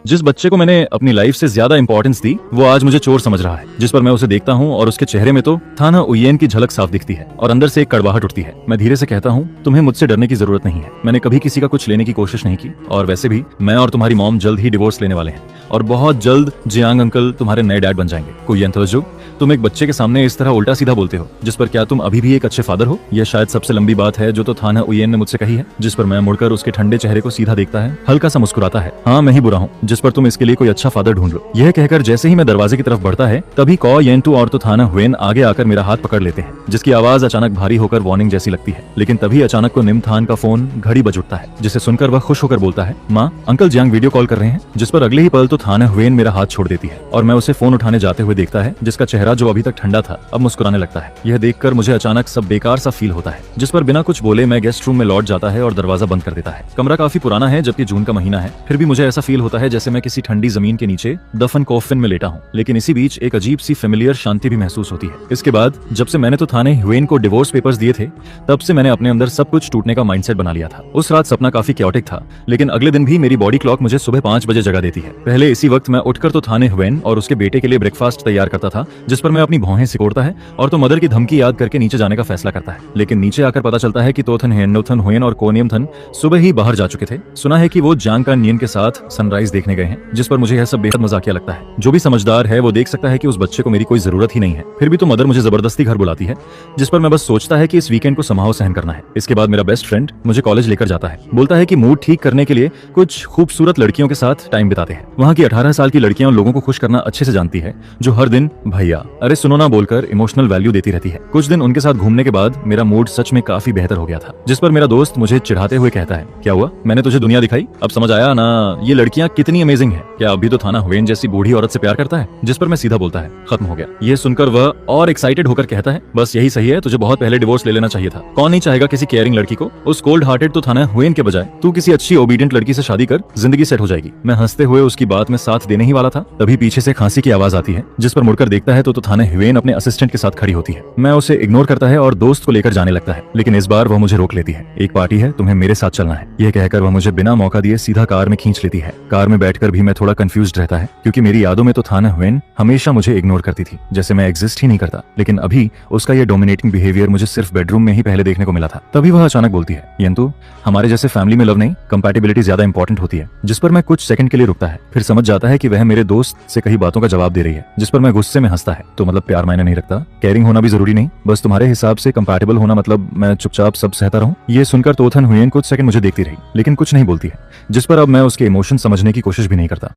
जिस बच्चे को मैंने अपनी लाइफ से ज्यादा इंपॉर्टेंस दी वो आज मुझे चोर समझ रहा है। जिस पर मैं उसे देखता हूँ और उसके चेहरे में तो थाना उय्यन की झलक साफ दिखती है और अंदर से एक कड़वाहट उठती है। मैं धीरे से कहता हूँ, तुम्हें मुझसे डरने की जरूरत नहीं है। मैंने कभी किसी का कुछ लेने की कोशिश नहीं की और वैसे भी मैं और तुम्हारी मॉम जल्द ही डिवोर्स लेने वाले हैं और बहुत जल्द जियांग अंकल तुम्हारे नए डैड बन जाएंगे। कुय्यन तवज्जो, तुम एक बच्चे के सामने इस तरह उल्टा सीधा बोलते हो, जिस पर क्या तुम अभी भी एक अच्छे फादर हो? यह शायद सबसे लंबी बात है जो तो थाना उय्यन ने मुझसे कही है। जिस पर मैं मुड़कर उसके ठंडे चेहरे को सीधा देखता है, हल्का सा मुस्कुराता है। हाँ, मैं ही बुरा हूँ। जिस पर तुम इसके लिए कोई अच्छा फादर ढूंढ लो। यह कहकर जैसे ही मैं दरवाजे की तरफ बढ़ता है तभी कॉ येंटू और तो थाना हुएन आगे आकर मेरा हाथ पकड़ लेते हैं, जिसकी आवाज अचानक भारी होकर वार्निंग जैसी लगती है। लेकिन तभी अचानक को निम थान का फोन घड़ी बज उठता है, जिसे सुनकर वह खुश होकर बोलता है, माँ, अंकल जियांग वीडियो कॉल कर रहे हैं। जिस पर अगले ही पल तो थाना हुएन मेरा हाथ छोड़ देती है और मैं उसे फोन उठाने जाते हुए देखता है, जिसका चेहरा जो अभी तक ठंडा था अब मुस्कुराने लगता है। यह देखकर मुझे अचानक सब बेकार सा फील होता है। जिस पर बिना कुछ बोले मैं गेस्ट रूम में लौट जाता है और दरवाजा बंद कर देता है। कमरा काफी पुराना है जबकि जून का महीना है, फिर भी मुझे ऐसा फील होता है जैसे मैं किसी ठंडी जमीन के नीचे दफन कॉफिन में लेटा हूँ। लेकिन इसी बीच एक अजीब सी फेमिलियर शांति भी महसूस होती है। इसके बाद जब से मैंने तो थाने हुएन को डिवोर्स पेपर्स दिए थे तब से मैंने अपने अंदर सब कुछ टूटने का माइंडसेट बना लिया था। उस रात सपना काफी कैओटिक था, लेकिन अगले दिन भी मेरी बॉडी क्लॉक मुझे सुबह 5 बजे जगा देती है। पहले इसी वक्त मैं उठकर तो थाने हुएन और उसके बेटे के लिए ब्रेकफास्ट तैयार करता था, जिस पर मैं अपनी भौहें सिकोड़ता है और तो मदर की धमकी याद करके नीचे जाने का फैसला करता है। लेकिन नीचे आकर पता चलता है कि तोथन हेनोथन हुएन और कोनियम थन सुबह ही बाहर जा चुके थे। सुना है कि वो जांग का नियन के साथ सनराइज देखने गए हैं, जिस पर मुझे यह सब बेहद मजाकिया लगता है। जो भी समझदार है वो देख सकता है कि उस बच्चे को मेरी कोई जरूरत ही नहीं है, फिर भी तो मदर मुझे जबरदस्ती घर बुलाती है, जिस पर मैं बस सोचता है कि इस वीकेंड को समाओ सहन करना है। इसके बाद मेरा बेस्ट फ्रेंड मुझे कॉलेज लेकर जाता है, बोलता है कि मूड ठीक करने के लिए कुछ खूबसूरत लड़कियों के साथ टाइम बिताते हैं। वहाँ की 18 साल की लड़कियां लोगों को खुश करना अच्छे से जानती है, जो हर दिन भैया, अरे सुनो ना बोलकर इमोशनल वैल्यू देती रहती है। कुछ दिन उनके साथ घूमने के बाद मेरा मूड सच में काफी बेहतर हो गया था। जिस पर मेरा दोस्त मुझे चिढ़ाते हुए कहता है, क्या हुआ, मैंने तुझे दुनिया दिखाई, अब समझ आया ना ये लड़कियां कितनी अमेजिंग है? क्या अभी तो थाना हुएन जैसी बूढ़ी औरत से प्यार करता है? जिस पर मैं सीधा बोलता है, खत्म हो गया। ये सुनकर वह और एक्साइटेड होकर कहता है, बस यही सही है, तुझे बहुत पहले डिवोर्स ले लेना चाहिए था। कौन नहीं चाहेगा किसी केयरिंग लड़की को? उस कोल्ड हार्टेड तो थाना हुएन के बजाय तू किसी अच्छी ओबीडियंट लड़की से शादी कर, जिंदगी सेट हो जाएगी। मैं हंसते हुए उसकी बात में साथ देने ही वाला था, तभी पीछे से खांसी की आवाज आती है। जिस पर मुड़कर देखता है तो थाना हुएन अपने असिस्टेंट के साथ खड़ी होती है। मैं उसे इग्नोर करता है और दोस्त को लेकर जाने लगता है, लेकिन इस बार वह मुझे रोक लेती है। एक पार्टी है, तुम्हें मेरे साथ चलना है, यह कहकर वह मुझे बिना मौका दिए सीधा कार में खींच लेती है। कार में बैठकर भी मैं थोड़ा कंफ्यूज्ड रहता है, क्योंकि मेरी यादों में तो थाना हुएन हमेशा मुझे इग्नोर करती थी, जैसे मैं एग्जिस्ट ही नहीं करता। लेकिन अभी उसका ये डोमिनेटिंग बिहेवियर मुझे सिर्फ बेडरूम में ही पहले देखने को मिला था। तभी वह अचानक बोलती है, येंतु, हमारे जैसे फैमिली में लव नहीं, कंपैटिबिलिटी ज्यादा इंपॉर्टेंट होती है। जिस पर मैं कुछ सेकंड के लिए रुकता है, फिर समझ जाता है कि वह मेरे दोस्त से कही बातों का जवाब दे रही है। जिस पर मैं गुस्से में हंसता है, तो मतलब प्यार मायने नहीं रखता, केयरिंग होना भी जरूरी नहीं, बस तुम्हारे हिसाब से कंपैटिबल होना मतलब मैं चुपचाप सब सहता रहूं? ये सुनकर तोथन हुएन कुछ सेकंड मुझे देखती रही, लेकिन कुछ नहीं बोलती है। जिस पर अब मैं उसके इमोशन समझने की कोशिश भी नहीं करता।